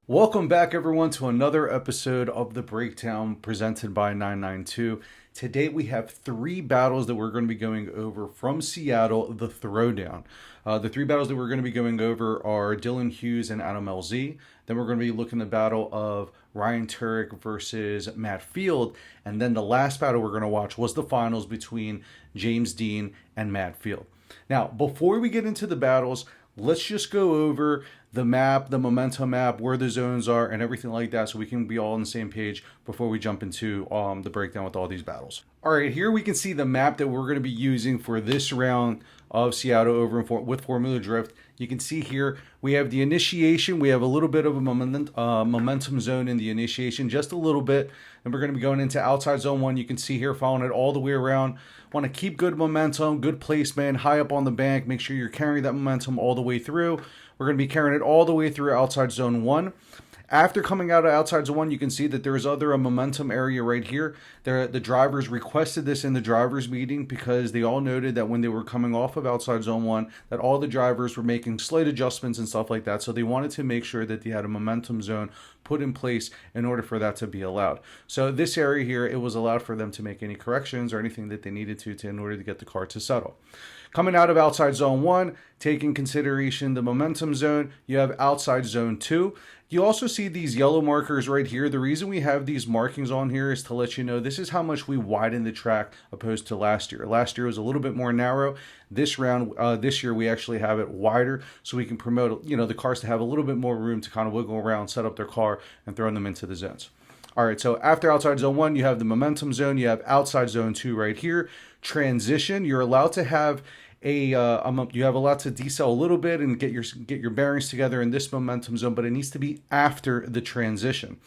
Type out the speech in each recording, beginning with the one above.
Welcome back, everyone, to another episode of The Breakdown presented by 9NINE2. Today, we have three battles that we're going to be going over from Seattle, the Throwdown. The three battles that we're going to be going over are Dylan Hughes and Adam LZ. Then we're going to be looking at the battle of Ryan Tuerck versus Matt Field. And then the last battle we're going to watch was the finals between James Deane and Matt Field. Now, before we get into the battles, let's just go over the map, the momentum map, where the zones are, and everything like that, so we can be all on the same page before we jump into the breakdown with all these battles. All right, here we can see the map that we're going to be using for this round of Seattle over with Formula Drift. You can see here we have the initiation. We have a little bit of a momentum zone in the initiation, just a little bit. And we're going to be going into outside zone 1. You can see here following it all the way around. Want to keep good momentum, good placement, high up on the bank. Make sure you're carrying that momentum all the way through. We're going to be carrying it all the way through outside zone 1. After coming out of outside zone 1, you can see that there is a momentum area right here. The drivers requested this in the drivers meeting because they all noted that when they were coming off of outside zone 1, that all the drivers were making slight adjustments and stuff like that. So they wanted to make sure that they had a momentum zone put in place in order for that to be allowed. So this area here, it was allowed for them to make any corrections or anything that they needed to in order to get the car to settle. Coming out of outside zone 1, taking consideration the momentum zone, you have outside zone 2. You also see these yellow markers right here. The reason we have these markings on here is to let you know this is how much we widen the track opposed to last year. Last year was a little bit more narrow. This year we actually have it wider, so we can promote, the cars to have a little bit more room to kind of wiggle around, set up their car, and throw them into the zones. All right, so after outside zone 1, you have the momentum zone. You have outside zone 2 right here. Transition, you're allowed to have you have allowed to decel a little bit and get your bearings together in this momentum zone, but it needs to be after the transition.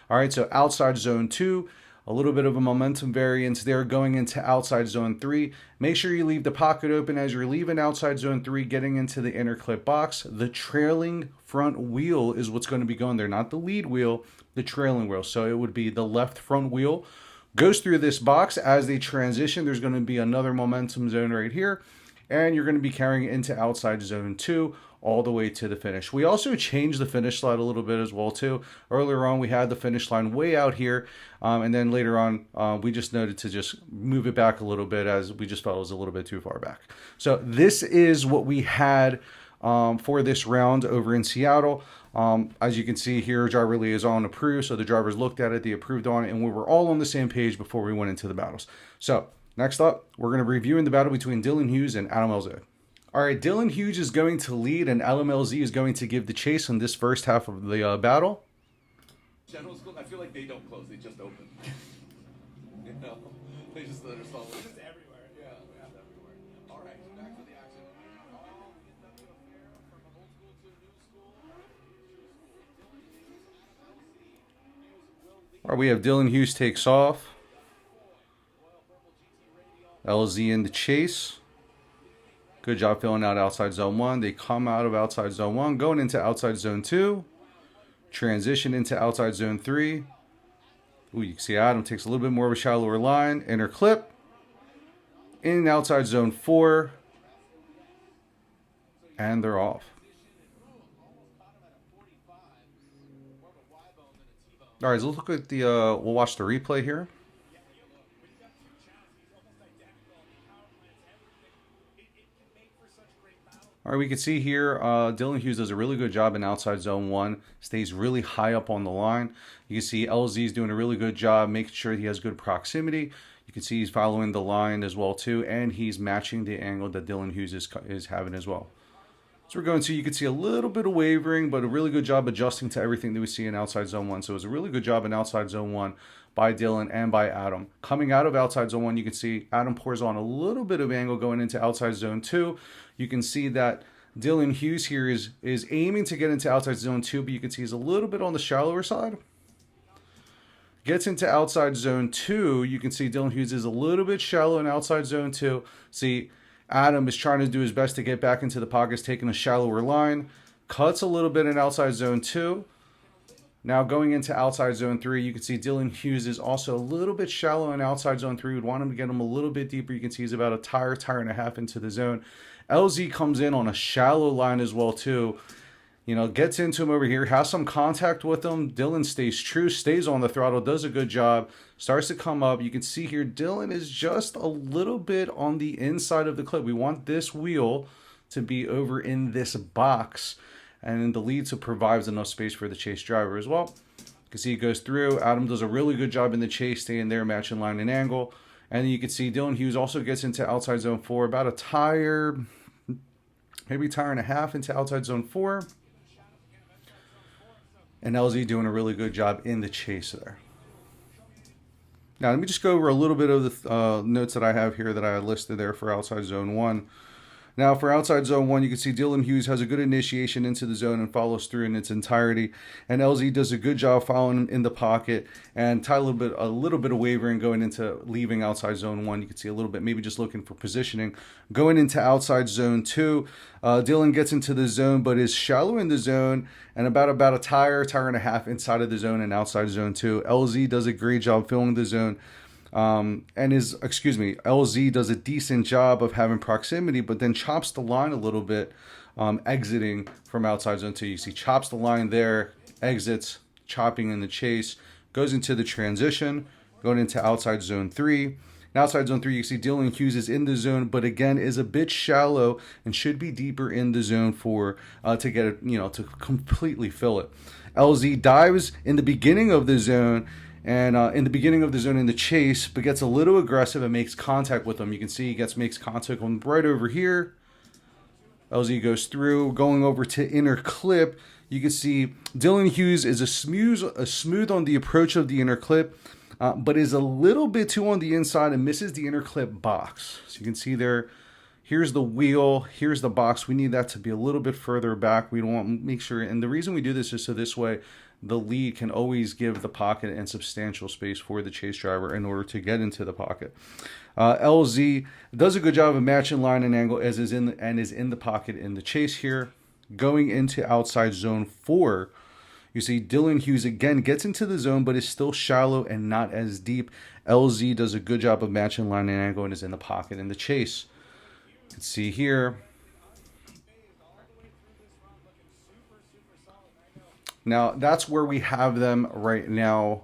All right, so outside zone 2, a little bit of a momentum variance there going into outside zone 3. Make sure you leave the pocket open as you're leaving outside zone 3, getting into the inner clip box. The trailing front wheel is what's going to be going there, not the lead wheel, the trailing wheel. So it would be the left front wheel goes through this box. As they transition, there's going to be another momentum zone right here, and you're going to be carrying it into outside zone 2 all the way to the finish. We also changed the finish line a little bit as well too. Earlier on, we had the finish line way out here, and then later on, we just noted to just move it back a little bit as we just felt it was a little bit too far back. So this is what we had for this round over in Seattle. As you can see here, driver liaison approved, so the drivers looked at it, they approved on it, and we were all on the same page before we went into the battles. So next up, we're going to be reviewing the battle between Dylan Hughes and Adam LZ. All right, Dylan Hughes is going to lead, and Adam LZ is going to give the chase on this first half of the battle. General school, I feel like they don't close; they just open. They just let us all. It's just everywhere. Yeah, it's everywhere. All right, back to the action. All right, we have Dylan Hughes takes off. LZ in the chase. Good job filling out outside zone 1. They come out of outside zone 1, going into outside zone 2. Transition into outside zone 3. Ooh, you can see Adam takes a little bit more of a shallower line. Inner clip. In outside zone 4. And they're off. All right, so let's look at the, we'll watch the replay here. All right, we can see here, Dylan Hughes does a really good job in outside zone 1, stays really high up on the line. You can see LZ is doing a really good job making sure he has good proximity. You can see he's following the line as well too, and he's matching the angle that Dylan Hughes is having as well. So we're going to, you can see a little bit of wavering, but a really good job adjusting to everything that we see in outside zone 1. So it was a really good job in outside zone 1 by Dylan and by Adam. Coming out of outside zone 1, you can see Adam pours on a little bit of angle going into outside zone 2. You can see that Dylan Hughes here is aiming to get into outside zone 2, but you can see he's a little bit on the shallower side. Gets into outside zone 2, you can see Dylan Hughes is a little bit shallow in outside zone 2. See, Adam is trying to do his best to get back into the pockets, taking a shallower line. Cuts a little bit in outside zone 2. Now going into outside zone 3, you can see Dylan Hughes is also a little bit shallow in outside zone 3. We'd want him to get him a little bit deeper. You can see he's about a tire and a half into the zone. LZ comes in on a shallow line as well too. You know, gets into him over here, has some contact with him. Dylan stays true, stays on the throttle, does a good job, starts to come up. You can see here, Dylan is just a little bit on the inside of the clip. We want this wheel to be over in this box, and the lead so provides enough space for the chase driver as well. You can see he goes through. Adam does a really good job in the chase, staying there, matching line and angle. And then you can see Dylan Hughes also gets into outside zone 4, about a tire, maybe tire and a half into outside zone 4. And LZ doing a really good job in the chase there. Now, let me just go over a little bit of the notes that I have here that I listed there for outside zone 1. Now, for outside zone 1, you can see Dylan Hughes has a good initiation into the zone and follows through in its entirety. And LZ does a good job following him in the pocket, and Ty a little bit of wavering going into leaving outside zone 1. You can see a little bit, maybe just looking for positioning. Going into outside zone 2, Dylan gets into the zone, but is shallow in the zone and about a tire and a half inside of the zone and outside zone 2. LZ does a great job filling the zone. LZ does a decent job of having proximity, but then chops the line a little bit, exiting from outside zone 2. You see chops the line there, exits, chopping in the chase, goes into the transition, going into outside zone 3. And outside zone 3, you see Dylan Hughes is in the zone, but again is a bit shallow and should be deeper in the zone 4 to get it, to completely fill it. LZ dives in the beginning of the zone. And in the beginning of the zone in the chase, but gets a little aggressive and makes contact with him. You can see he makes contact with him right over here. LZ goes through, going over to inner clip. You can see Dylan Hughes is a smooth on the approach of the inner clip, but is a little bit too on the inside and misses the inner clip box. So you can see there, here's the wheel, here's the box. We need that to be a little bit further back. We want to make sure, and the reason we do this is so this way, the lead can always give the pocket and substantial space for the chase driver in order to get into the pocket. LZ does a good job of matching line and angle is in the pocket in the chase here. Going into outside zone 4, you see Dylan Hughes again gets into the zone, but is still shallow and not as deep. LZ does a good job of matching line and angle and is in the pocket in the chase. You can see here. Now, that's where we have them right now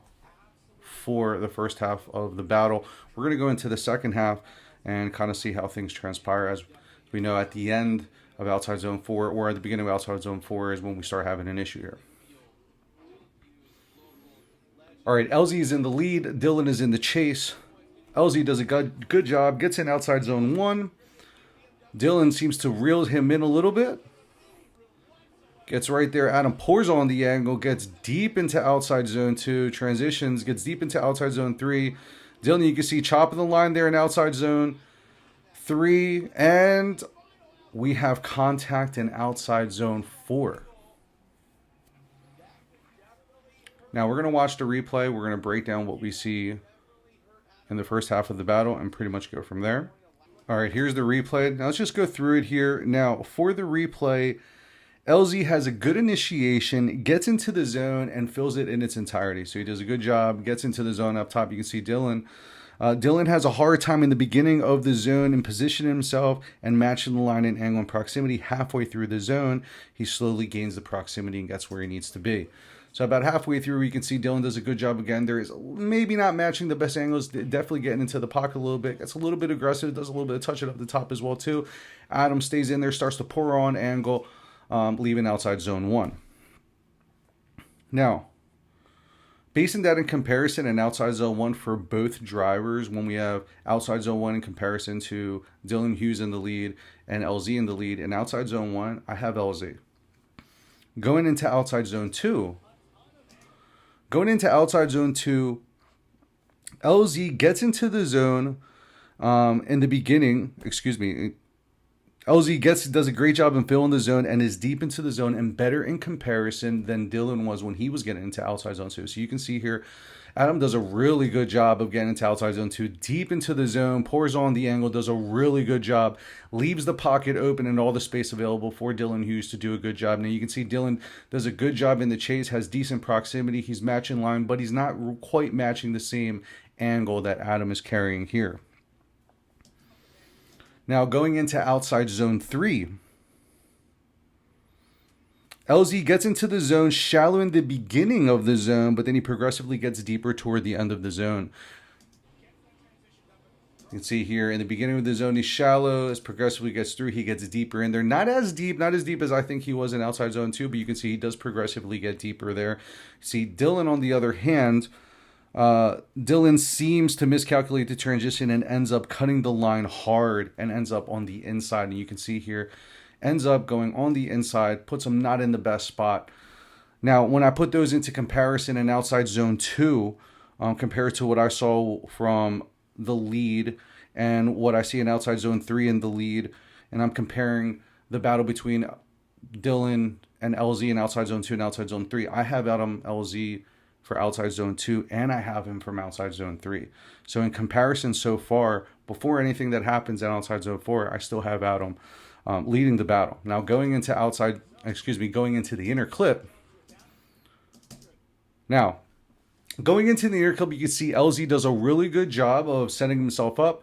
for the first half of the battle. We're going to go into the second half and kind of see how things transpire. As we know, at the end of outside zone 4 or at the beginning of outside zone 4 is when we start having an issue here. All right, LZ is in the lead. Dylan is in the chase. LZ does a good job, gets in outside zone 1. Dylan seems to reel him in a little bit. Gets right there. Adam pours on the angle, gets deep into outside zone 2, transitions, gets deep into outside zone 3. Dylan, you can see chopping the line there in outside zone 3. And we have contact in outside zone 4. Now we're going to watch the replay. We're going to break down what we see in the first half of the battle and pretty much go from there. All right, here's the replay. Now let's just go through it here. Now for the replay, LZ has a good initiation, gets into the zone, and fills it in its entirety. So he does a good job, gets into the zone up top. You can see Dylan. Dylan has a hard time in the beginning of the zone and positioning himself and matching the line and angle and proximity. Halfway through the zone, he slowly gains the proximity and gets where he needs to be. So about halfway through, you can see Dylan does a good job again. There is maybe not matching the best angles, definitely getting into the pocket a little bit. Gets a little bit aggressive, does a little bit of touch it up the top as well too. Adam stays in there, starts to pour on angle. Leaving outside zone 1. Now, basing that in comparison and outside zone 1 for both drivers, when we have outside zone 1 in comparison to Dylan Hughes in the lead and LZ in the lead, in outside zone 1, I have LZ. Going into outside zone 2, LZ gets into the zone in the beginning, LZ does a great job in filling the zone and is deep into the zone and better in comparison than Dylan was when he was getting into outside zone 2. So you can see here, Adam does a really good job of getting into outside zone 2, deep into the zone, pours on the angle, does a really good job, leaves the pocket open and all the space available for Dylan Hughes to do a good job. Now you can see Dylan does a good job in the chase, has decent proximity, he's matching line, but he's not quite matching the same angle that Adam is carrying here. Now going into outside zone 3, LZ gets into the zone shallow in the beginning of the zone, but then he progressively gets deeper toward the end of the zone. You can see here in the beginning of the zone, he's shallow. As progressively gets through, he gets deeper in there. Not as deep as I think he was in outside zone 2, but you can see he does progressively get deeper there. See, Dylan, on the other hand, Dylan seems to miscalculate the transition and ends up cutting the line hard and ends up on the inside. And you can see here, ends up going on the inside, puts him not in the best spot. Now, when I put those into comparison in outside zone 2, compared to what I saw from the lead and what I see in outside zone 3 in the lead, and I'm comparing the battle between Dylan and LZ in outside zone 2 and outside zone 3, I have Adam LZ for outside zone 2 and I have him from outside zone 3. So in comparison so far, before anything that happens in outside zone 4, I still have Adam leading the battle. Now going into the inner clip. Now, going into the inner clip, you can see LZ does a really good job of setting himself up.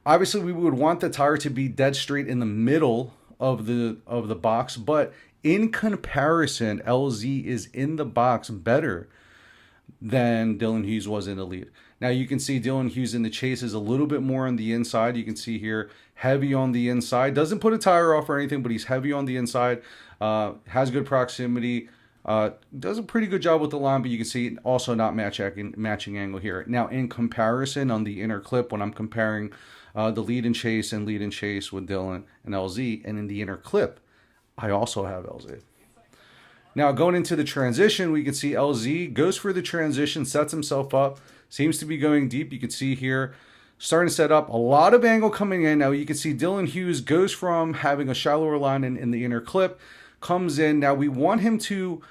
Obviously, we would want the tire to be dead straight in the middle of the box, but in comparison, LZ is in the box better than Dylan Hughes was in the lead. Now you can see Dylan Hughes in the chase is a little bit more on the inside. You can see here, heavy on the inside. Doesn't put a tire off or anything, but he's heavy on the inside. Has good proximity. Does a pretty good job with the line, but you can see also not matching angle here. Now, in comparison on the inner clip, when I'm comparing the lead and chase with Dylan and LZ, and in the inner clip, I also have LZ. Now, going into the transition, we can see LZ goes for the transition, sets himself up, seems to be going deep. You can see here, starting to set up a lot of angle coming in. Now, you can see Dylan Hughes goes from having a shallower line in the inner clip, comes in. Now, we want him to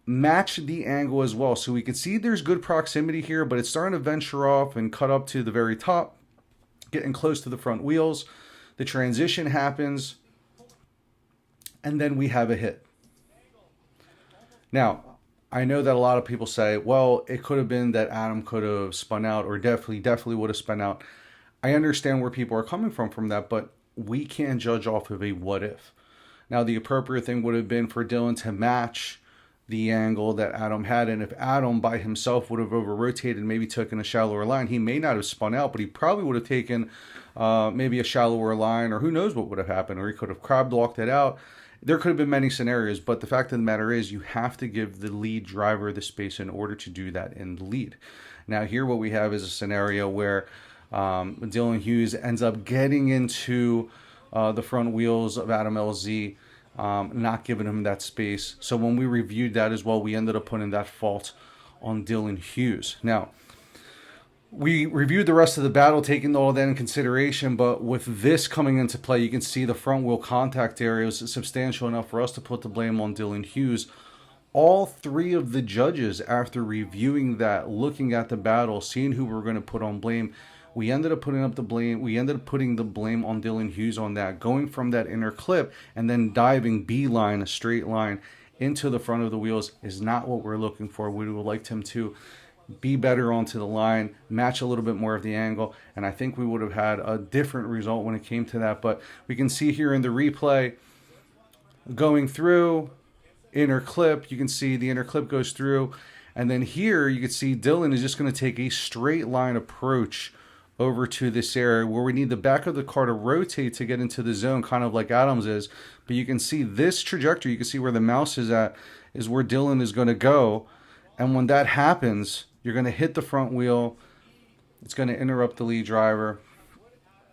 match the angle as well. So we can see there's good proximity here, but it's starting to venture off and cut up to the very top, getting close to the front wheels. The transition happens, and then we have a hit. Now, I know that a lot of people say, well, it could have been that Adam could have spun out, or definitely would have spun out. I understand where people are coming from that, but we can't judge off of a what if. Now, the appropriate thing would have been for Dylan to match the angle that Adam had, and if Adam by himself would have over-rotated, maybe taken a shallower line, he may not have spun out, but he probably would have taken maybe a shallower line, or who knows what would have happened, or he could have crab walked it out. There could have been many scenarios, but the fact of the matter is you have to give the lead driver the space in order to do that in the lead. Now here what we have is a scenario where Dylan Hughes ends up getting into the front wheels of Adam LZ, not giving him that space. So when we reviewed that as well, we ended up putting that fault on Dylan Hughes. Now, we reviewed the rest of the battle, taking all that in consideration, but with this coming into play, you can see the front wheel contact area is substantial enough for us to put the blame on Dylan Hughes. All three of the judges, after reviewing that, looking at the battle, seeing who we were going to put on blame, we ended up putting the blame on Dylan Hughes on that, going from that inner clip and then diving beeline, a straight line, into the front of the wheels is not what we're looking for. We would like him to be better onto the line, match a little bit more of the angle, and I think we would have had a different result when it came to that. But we can see here in the replay, going through, inner clip, you can see the inner clip goes through, and then here you can see Dylan is just going to take a straight line approach over to this area where we need the back of the car to rotate to get into the zone, kind of like Adams is. But you can see this trajectory, you can see where the mouse is at, is where Dylan is going to go. And when that happens, you're going to hit the front wheel. It's going to interrupt the lead driver.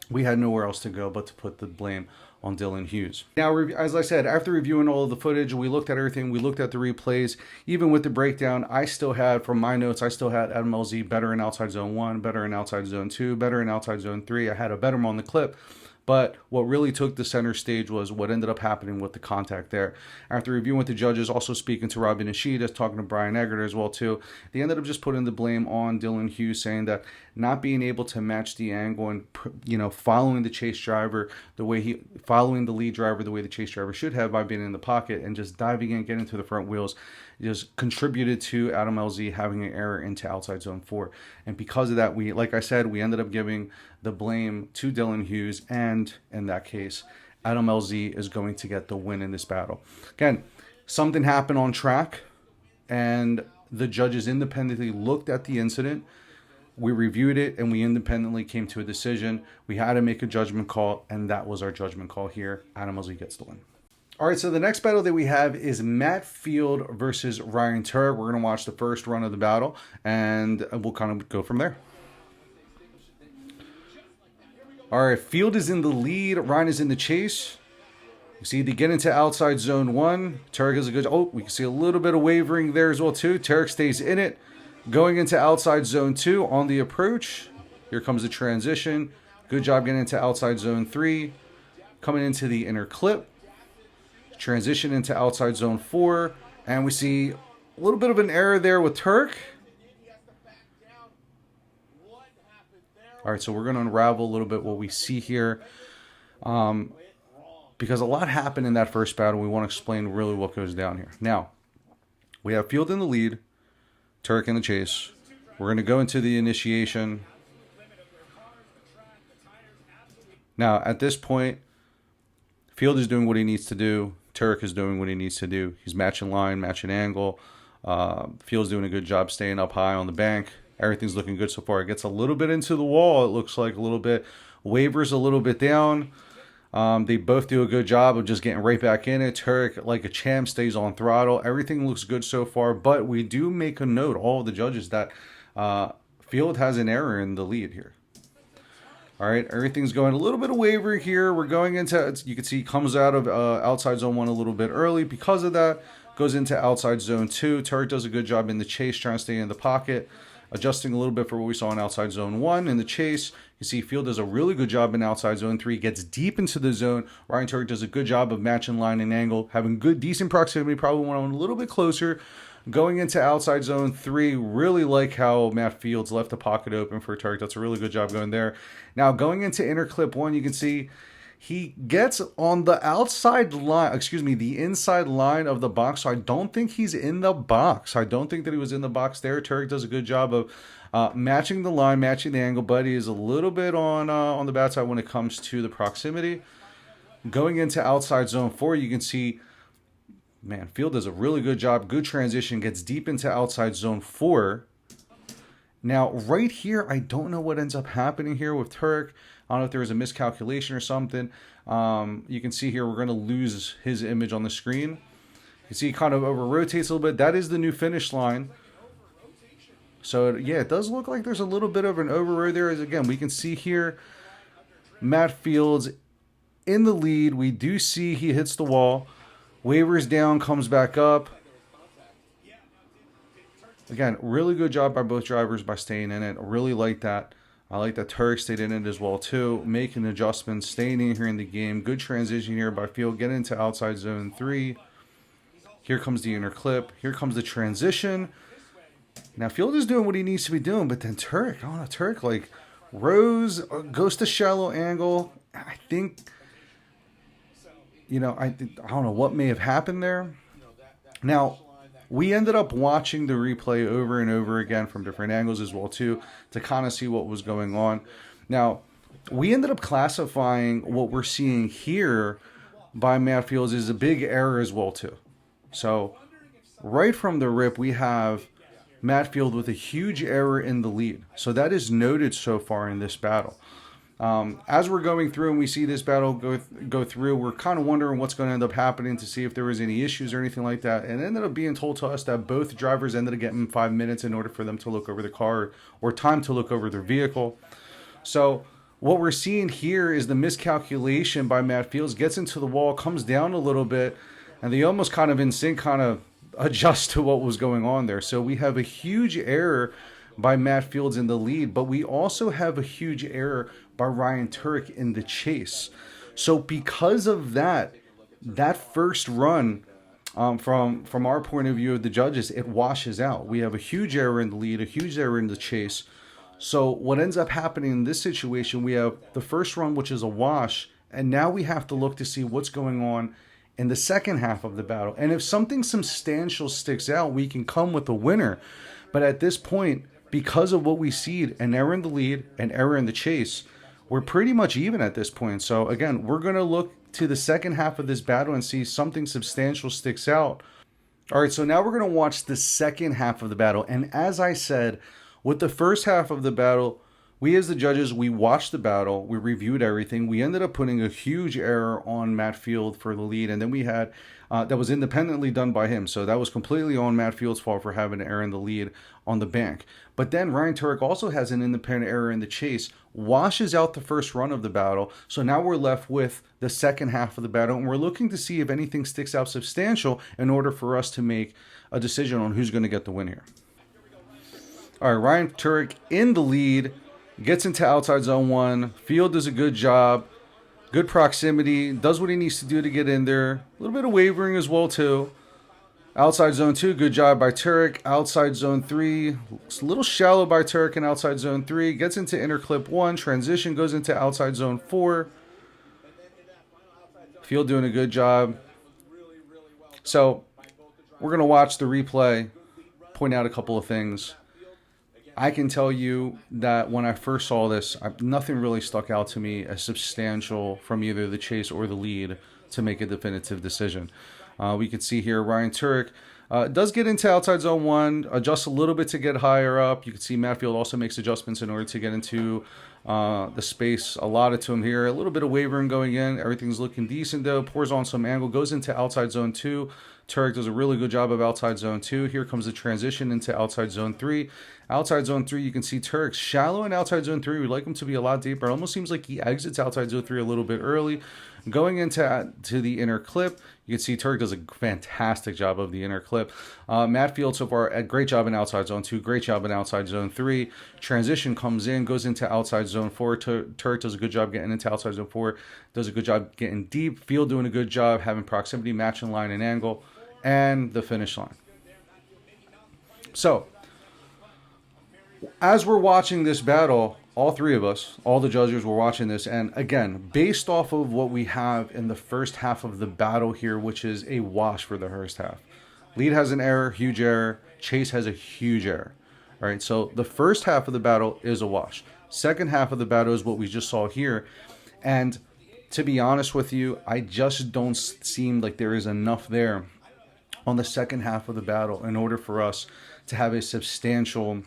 We had nowhere else to go but to put the blame on Dylan Hughes. Now, as I said, after reviewing all of the footage, we looked at everything. We looked at the replays. Even with the breakdown, I still had, from my notes, Adam LZ better in outside zone 1, better in outside zone 2, better in outside zone 3. I had a better on the clip. But what really took the center stage was what ended up happening with the contact there. After reviewing with the judges, also speaking to Robbie Nishida, talking to Brian Eggert as well too, they ended up just putting the blame on Dylan Hughes, saying that not being able to match the angle and following the chase driver following the lead driver the way the chase driver should have by being in the pocket and just diving in, getting to the front wheels, just contributed to Adam LZ having an error into outside zone 4. And because of that, we ended up giving the blame to Dylan Hughes, and in that case, Adam LZ is going to get the win in this battle. Again, something happened on track, and the judges independently looked at the incident. We reviewed it, and we independently came to a decision. We had to make a judgment call, and that was our judgment call here. Adam Mosley gets the win. All right, so the next battle that we have is Matt Field versus Ryan Tuerck. We're going to watch the first run of the battle, and we'll kind of go from there. All right, Field is in the lead. Ryan is in the chase. You see, they get into outside zone 1. Tuerck is a good... Oh, we can see a little bit of wavering there as well, too. Tuerck stays in it. Going into outside zone 2 on the approach. Here comes the transition. Good job getting into outside zone 3. Coming into the inner clip. Transition into outside zone 4. And we see a little bit of an error there with Tuerck. All right, so we're going to unravel a little bit what we see here. Because a lot happened in that first battle. We want to explain really what goes down here. Now, we have Field in the lead. Tuerck in the chase. We're going to go into the initiation. Now, at this point, Field is doing what he needs to do. Tuerck is doing what he needs to do. He's matching line, matching angle. Field's doing a good job staying up high on the bank. Everything's looking good so far. It gets a little bit into the wall. It looks like a little bit. Wavers a little bit down. They both do a good job of just getting right back in it. Tuerck, like a champ, stays on throttle. Everything looks good so far, but we do make a note, all of the judges, that Field has an error in the lead here. All right, everything's going a little bit of wavering here. We're going into, you can see he comes out of outside zone 1 a little bit early. Because of that, goes into outside zone 2. Tuerck does a good job in the chase, trying to stay in the pocket, adjusting a little bit for what we saw in outside zone 1 in the chase. You see Field does a really good job in outside zone 3, gets deep into the zone. Ryan Tuerck does a good job of matching line and angle, having good, decent proximity, probably went a little bit closer. Going into outside zone 3, really like how Matt Fields left the pocket open for Tuerck. That's a really good job going there. Now, going into inner clip 1, you can see he gets on the outside line, the inside line of the box. So I don't think he's in the box. I don't think that he was in the box there. Tuerck does a good job of matching the line, matching the angle, but he is a little bit on the bad side when it comes to the proximity. Going into outside zone 4, you can see, man, Field does a really good job. Good transition, gets deep into outside zone 4. Now, right here, I don't know what ends up happening here with Tuerck. I don't know if there was a miscalculation or something. You can see here we're going to lose his image on the screen. You see he kind of over-rotates a little bit. That is the new finish line. So, yeah, it does look like there's a little bit of an over-road there. As again, we can see here Matt Fields in the lead. We do see he hits the wall. Wavers down, comes back up. Again, really good job by both drivers by staying in it. I really like that. I like that Tuerck stayed in it as well, too. Making adjustments, staying in here in the game. Good transition here by Field. Getting into outside zone 3. Here comes the inner clip. Here comes the transition. Now, Field is doing what he needs to be doing, but then Tuerck, I don't know, Tuerck, like, goes to shallow angle. I think, you know, I don't know what may have happened there. Now, we ended up watching the replay over and over again from different angles as well, too, to kind of see what was going on. Now, we ended up classifying what we're seeing here by Matt Fields as a big error as well, too. So, right from the rip, we have Matt Field with a huge error in the lead. So, that is noted so far in this battle. As we're going through and we see this battle go through, we're kind of wondering what's going to end up happening to see if there was any issues or anything like that. And it ended up being told to us that both drivers ended up getting 5 minutes in order for them to look over the car or time to look over their vehicle. So what we're seeing here is the miscalculation by Matt Fields, gets into the wall, comes down a little bit, and they almost kind of in sync kind of adjust to what was going on there. So we have a huge error by Matt Fields in the lead, but we also have a huge error by Ryan Tuerck in the chase. So because of that first run, from our point of view of the judges, it washes out. We have a huge error in the lead, a huge error in the chase. So what ends up happening in this situation, we have the first run, which is a wash, and now we have to look to see what's going on in the second half of the battle. And if something substantial sticks out, we can come with a winner. But at this point, because of what we see, an error in the lead, an error in the chase, we're pretty much even at this point. So again, we're going to look to the second half of this battle and see something substantial sticks out. All right, so now we're going to watch the second half of the battle. And as I said, with the first half of the battle, we as the judges, we watched the battle, we reviewed everything. We ended up putting a huge error on Matt Field for the lead. And then we had, that was independently done by him. So that was completely on Matt Field's fault for having an error in the lead on the bank. But then Ryan Tuerck also has an independent error in the chase, washes out the first run of the battle. So now we're left with the second half of the battle, and we're looking to see if anything sticks out substantial in order for us to make a decision on who's going to get the win here. All right, Ryan Tuerck in the lead, gets into outside zone 1. Field does a good job, good proximity, does what he needs to do to get in there. A little bit of wavering as well too. Outside zone 2, good job by Tuerck. Outside zone 3, it's a little shallow by Tuerck in outside zone 3. Gets into inner clip 1. Transition goes into outside zone 4. Field doing a good job. So we're going to watch the replay, point out a couple of things. I can tell you that when I first saw this, nothing really stuck out to me as substantial from either the chase or the lead to make a definitive decision. We can see here Ryan Tuerck does get into outside zone 1, adjusts a little bit to get higher up. You can see Matt Field also makes adjustments in order to get into the space allotted to him here. A little bit of wavering going in. Everything's looking decent though. Pours on some angle, goes into outside zone 2. Tuerck does a really good job of outside zone 2. Here comes the transition into outside zone 3. Outside zone 3, you can see Tuerck shallow in outside zone 3. We'd like him to be a lot deeper. It almost seems like he exits outside zone 3 a little bit early. Going into the inner clip, you can see Tuerck does a fantastic job of the inner clip. Matt Field so far, a great job in outside zone 2, great job in outside zone 3. Transition comes in, goes into outside zone 4. Tuerck does a good job getting into outside zone 4, does a good job getting deep. Field doing a good job having proximity, matching line and angle, and the finish line. So, as we're watching this battle, all three of us, all the judges were watching this, and again, based off of what we have in the first half of the battle here, which is a wash for the first half. Lead has an error, huge error. Chase has a huge error. All right, so the first half of the battle is a wash. Second half of the battle is what we just saw here, and to be honest with you, I just don't seem like there is enough there on the second half of the battle in order for us to have a substantial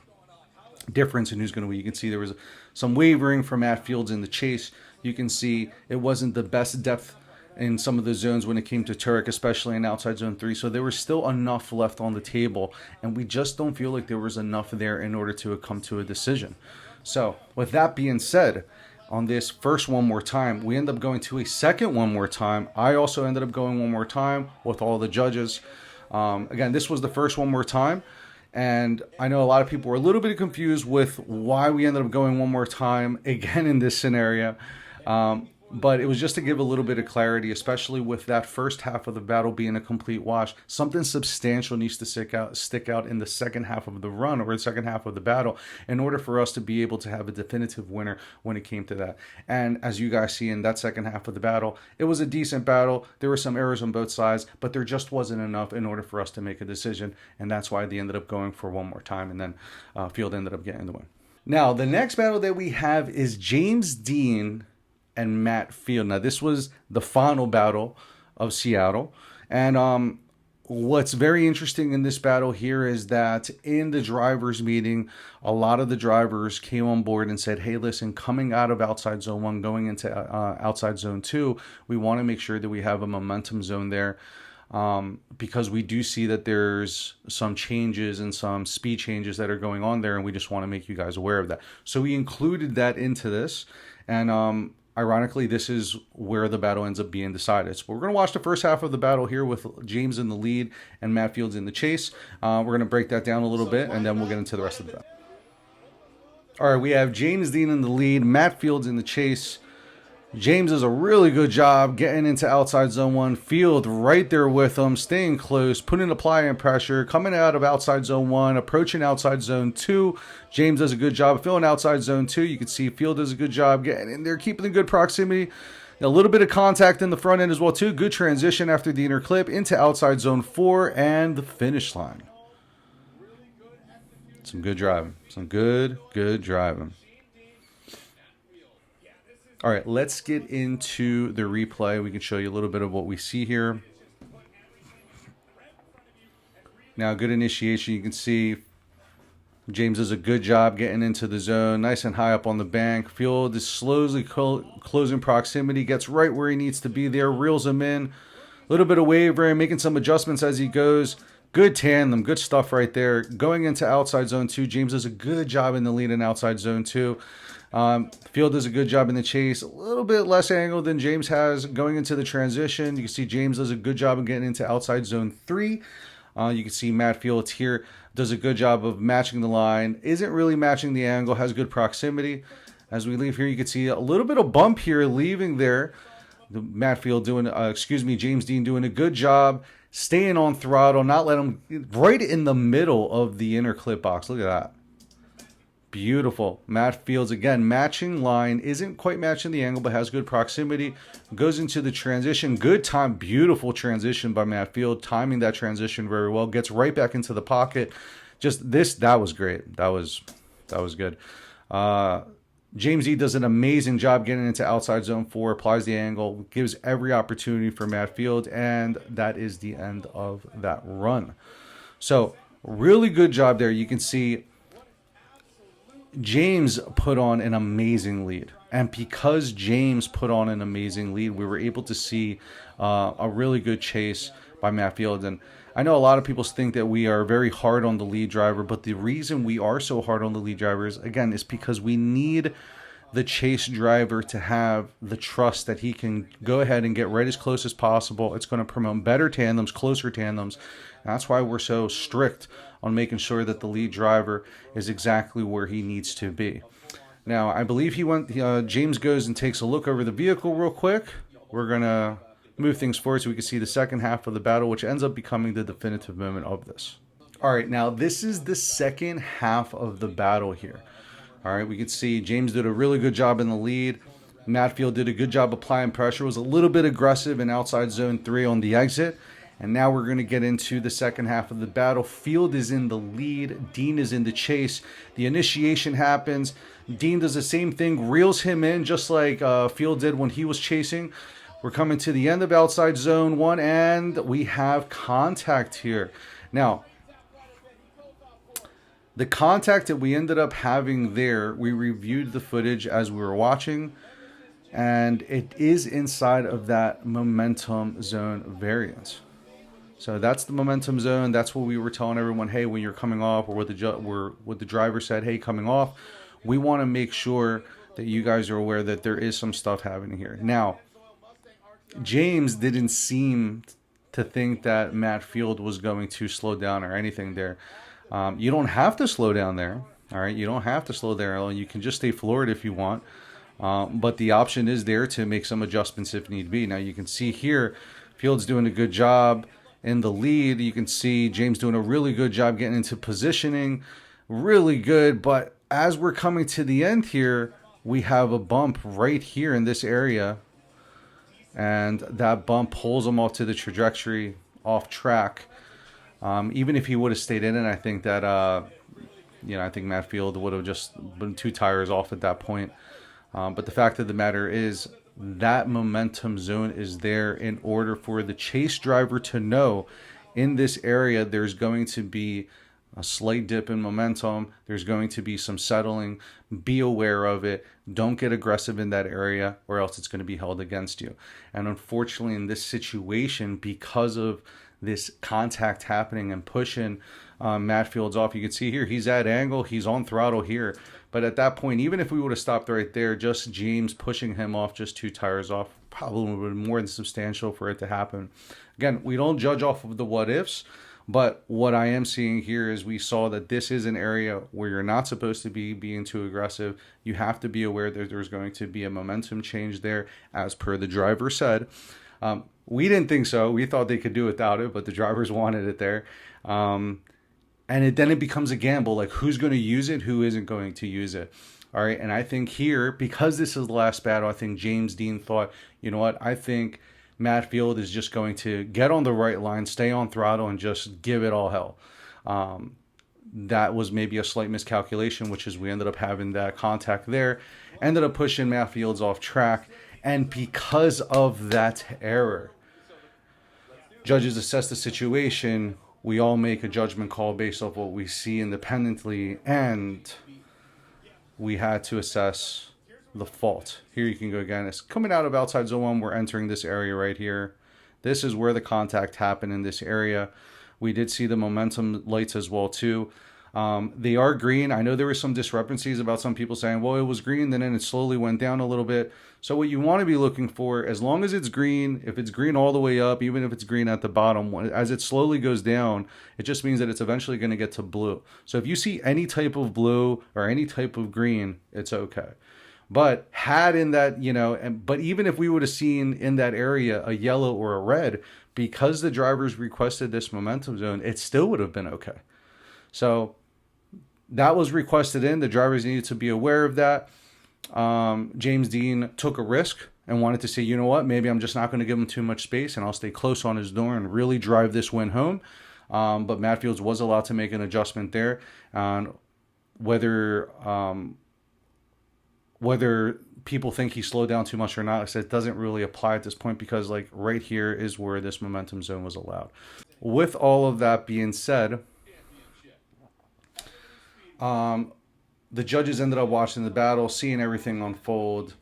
difference in who's going to win. You can see there was some wavering from Matt Fields in the chase. You can see it wasn't the best depth in some of the zones when it came to Tuerck, especially in outside zone 3. So there was still enough left on the table, and we just don't feel like there was enough there in order to come to a decision. So with that being said, on this first one more time, we end up going to a second one more time. I also ended up going one more time with all the judges. Again, this was the first one more time. And I know a lot of people were a little bit confused with why we ended up going one more time again in this scenario. But it was just to give a little bit of clarity, especially with that first half of the battle being a complete wash. Something substantial needs to stick out in the second half of the run or the second half of the battle in order for us to be able to have a definitive winner when it came to that. And as you guys see in that second half of the battle, it was a decent battle. There were some errors on both sides, but there just wasn't enough in order for us to make a decision. And that's why they ended up going for one more time. And then Field ended up getting the win. Now, the next battle that we have is James Deane and Matt Field. Now, this was the final battle of Seattle. And what's very interesting in this battle here is that in the drivers' meeting, a lot of the drivers came on board and said, hey, listen, coming out of outside zone 1, going into outside zone 2, we want to make sure that we have a momentum zone there. Because we do see that there's some changes and some speed changes that are going on there, and we just want to make you guys aware of that. So we included that into this, and ironically, this is where the battle ends up being decided. So we're going to watch the first half of the battle here with James in the lead and Matt Fields in the chase. We're going to break that down a little bit, and then we'll get into the rest of the battle. All right, we have James Deane in the lead, Matt Fields in the chase. James does a really good job getting into outside zone 1. Field right there with him, staying close, putting applying pressure, coming out of outside zone 1, approaching outside zone 2. James does a good job filling outside zone 2. You can see Field does a good job getting in there, keeping in good proximity. A little bit of contact in the front end as well too. Good transition after the inner clip into outside zone 4 and the finish line. Some good driving. Some good driving. All right, let's get into the replay. We can show you a little bit of what we see here. Now, good initiation. You can see James does a good job getting into the zone, nice and high up on the bank. Field is slowly closing proximity, gets right where he needs to be there, reels him in. A little bit of wavering, making some adjustments as he goes. Good tandem, good stuff right there. Going into outside zone 2, James does a good job in the lead in outside zone 2. Field does a good job in the chase. A little bit less angle than James has going into the transition. You can see James does a good job of getting into outside zone 3. You can see Matt Fields here does a good job of matching the line. Isn't really matching the angle, has good proximity. As we leave here, you can see a little bit of bump here leaving there. Matt Field doing, James Deane doing a good job staying on throttle, not let him right in the middle of the inner clip box. Look at that. Beautiful. Matt Fields, again, matching line. Isn't quite matching the angle, but has good proximity. Goes into the transition. Good time. Beautiful transition by Matt Field. Timing that transition very well. Gets right back into the pocket. That was great. That was good. James E does an amazing job getting into outside zone 4. Applies the angle. Gives every opportunity for Matt Field. And that is the end of that run. So, really good job there. You can see James put on an amazing lead. And because James put on an amazing lead, we were able to see a really good chase by Matt Field. And I know a lot of people think that we are very hard on the lead driver, but the reason we are so hard on the lead drivers, again, is because we need the chase driver to have the trust that he can go ahead and get right as close as possible. It's going to promote better tandems, closer tandems. And that's why we're so strict on making sure that the lead driver is exactly where he needs to be. Now, I believe James goes and takes a look over the vehicle real quick. We're going to move things forward so we can see the second half of the battle, which ends up becoming the definitive moment of this. All right, now this is the second half of the battle here. All right, we can see James did a really good job in the lead. Matt Field did a good job applying pressure, was a little bit aggressive in outside zone 3 on the exit. And now we're going to get into the second half of the battle. Field is in the lead. Deane is in the chase. The initiation happens. Deane does the same thing, reels him in just like Field did when he was chasing. We're coming to the end of outside zone 1, and we have contact here. Now, the contact that we ended up having there, we reviewed the footage as we were watching, and it is inside of that momentum zone variance. So that's the momentum zone. That's what we were telling everyone, hey, when you're coming off, or what the driver said, hey, coming off, we want to make sure that you guys are aware that there is some stuff happening here. Now, James didn't seem to think that Matt Field was going to slow down or anything there. You don't have to slow down there. All right, you don't have to slow down. You can just stay floored if you want. But the option is there to make some adjustments if need be. Now you can see here, Field's doing a good job in the lead. You can see James doing a really good job getting into positioning. Really good. But as we're coming to the end here, we have a bump right here in this area. And that bump pulls him off to the trajectory, off track. Even if he would have stayed in it, I think that, I think Matt Field would have just been 2 tires off at that point. But the fact of the matter is that momentum zone is there in order for the chase driver to know in this area there's going to be a slight dip in momentum. There's going to be some settling. Be aware of it. Don't get aggressive in that area or else it's going to be held against you. And unfortunately in this situation, because of this contact happening and pushing Matt Fields off, you can see here he's at angle. He's on throttle here. But at that point, even if we would have stopped right there, just James pushing him off just 2 tires off probably would have been more than substantial for it to happen. Again, we don't judge off of the what ifs. But what I am seeing here is we saw that this is an area where you're not supposed to be being too aggressive. You have to be aware that there's going to be a momentum change there, as per the driver said. We didn't think so. We thought they could do without it, but the drivers wanted it there. And then it becomes a gamble, like who's going to use it, who isn't going to use it. All right, and I think here, because this is the last battle, I think James Deane thought, you know what, I think Matt Field is just going to get on the right line, stay on throttle, and just give it all hell. that was maybe a slight miscalculation, which is we ended up having that contact there, ended up pushing Matt Fields off track. And because of that error, judges assess the situation. We all make a judgment call based off what we see independently, and we had to assess the fault. Here you can go again. It's coming out of outside zone 1. We're entering this area right here. This is where the contact happened in this area. We did see the momentum lights as well too. They are green. I know there were some discrepancies about some people saying, well, it was green, then it slowly went down a little bit. So what you want to be looking for, as long as it's green, if it's green all the way up, even if it's green at the bottom, as it slowly goes down, it just means that it's eventually going to get to blue. So if you see any type of blue or any type of green, it's okay. But had in that, but even if we would have seen in that area a yellow or a red, because the drivers requested this momentum zone, it still would have been okay. So that was requested in. The drivers needed to be aware of that. James Deane took a risk and wanted to say, you know what, maybe I'm just not going to give him too much space and I'll stay close on his door and really drive this win home. But Matt Fields was allowed to make an adjustment there. And whether people think he slowed down too much or not, I said it doesn't really apply at this point, because like right here is where this momentum zone was allowed. With all of that being said, the judges ended up watching the battle, seeing everything unfold.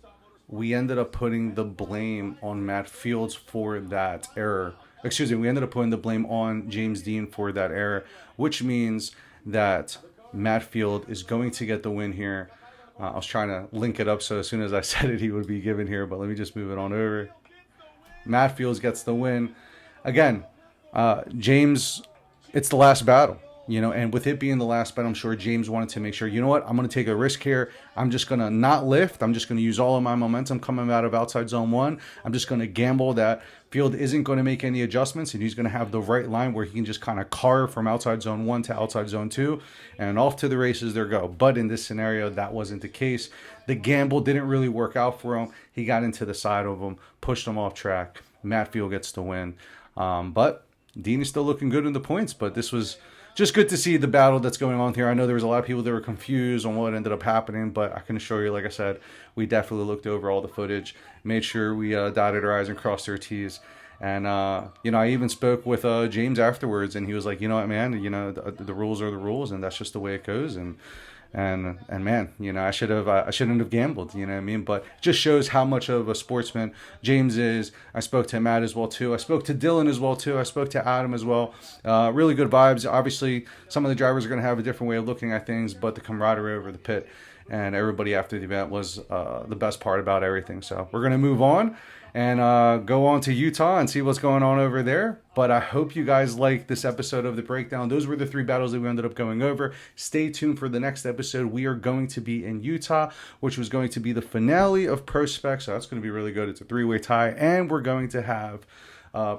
We ended up putting the blame on Matt Fields for that error. Excuse me, we ended up putting the blame on James Deane for that error, which means that Matt Field is going to get the win here. I was trying to link it up so as soon as I said it, he would be given here, but let me just move it on over. Matt Fields gets the win. Again, James, it's the last battle, and with it being the last battle, I'm sure James wanted to make sure, you know what, I'm going to take a risk here. I'm just going to not lift. I'm just going to use all of my momentum coming out of outside zone 1. I'm just going to gamble that Field isn't going to make any adjustments, and he's going to have the right line where he can just kind of carve from outside zone 1 to outside zone 2, and off to the races there go. But in this scenario, that wasn't the case. The gamble didn't really work out for him. He got into the side of him, pushed him off track. Matt Field gets the win. But Deane is still looking good in the points, but this was just good to see the battle that's going on here. I know there was a lot of people that were confused on what ended up happening, but I can assure you, like I said, we definitely looked over all the footage, made sure we dotted our I's and crossed our T's. And, I even spoke with James afterwards, and he was like, you know what, man, the rules are the rules, and that's just the way it goes. And man, I shouldn't have gambled, you know what I mean? But it just shows how much of a sportsman James is. I spoke to Matt as well too. I spoke to Dylan as well too. I spoke to Adam as well. Really good vibes. Obviously, some of the drivers are going to have a different way of looking at things, but the camaraderie over the pit and everybody after the event was the best part about everything. So we're going to move on and go on to Utah and see what's going on over there. But I hope you guys like this episode of The Breakdown. Those were the 3 battles that we ended up going over. Stay tuned for the next episode. We are going to be in Utah, which was going to be the finale of Pro Spec. So that's going to be really good. It's a 3-way tie, and we're going to have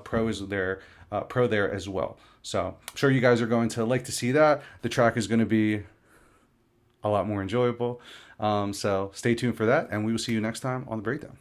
pro there as well. So I'm sure you guys are going to like to see that. The track is going to be a lot more enjoyable. So stay tuned for that, and we will see you next time on The Breakdown.